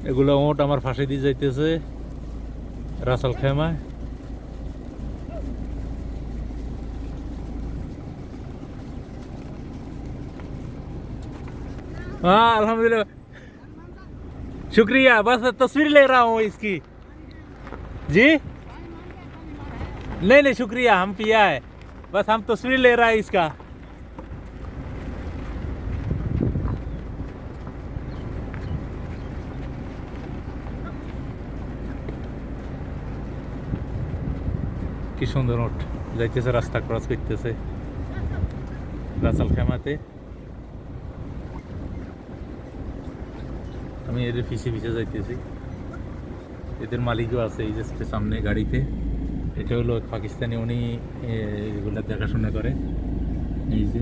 এগুলো ওট আমার ফাঁসি দিয়ে যাইতেছে রাসাল খেমায়। हाँ अल्हम्दुलिल्लाह, शुक्रिया। बस तस्वीर ले रहा हूँ इसकी। जी नहीं नहीं शुक्रिया, हम पिया है, बस हम तस्वीर ले रहा है इसका। কি সুন্দর ওঠ যাইতেছে, রাস্তা ক্রস করতেছে রাসাল খেমাতে। আমি এদের পিছিয়ে পিছিয়ে যাইতেছি, এদের মালিকও আছে এই যে সামনে গাড়িতে। এটা হলো পাকিস্তানি, উনি এগুলো দেখাশোনা করে। এই যে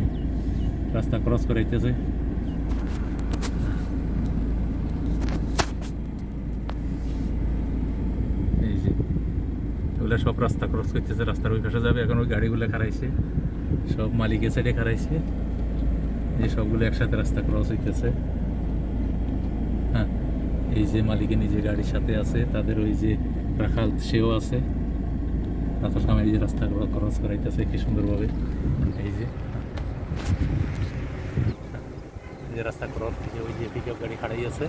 রাস্তা ক্রস করাইতেছে। এই যে এগুলো সব রাস্তা ক্রস করতেছে, রাস্তার ওই পাশে যাবে। এখন ওই গাড়িগুলো খারাইছে, সব মালিকের সাইডে খারাইছে, যে সবগুলো একসাথে রাস্তা ক্রস হইতেছে। হ্যাঁ, এই যে মালিকের নিজে গাড়ির সাথে আছে, তাদের ওই যে রাখাল সেও আছে। রাস্তার সামনে এই যে রাস্তা ক্রস করাইতেছে কি সুন্দরভাবে। এই যে রাস্তা ক্রস, ওই যে পিকআপ গাড়ি খাড়াই আছে,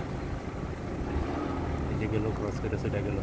এই যে গেল ক্রস করেছে, এটা গেল।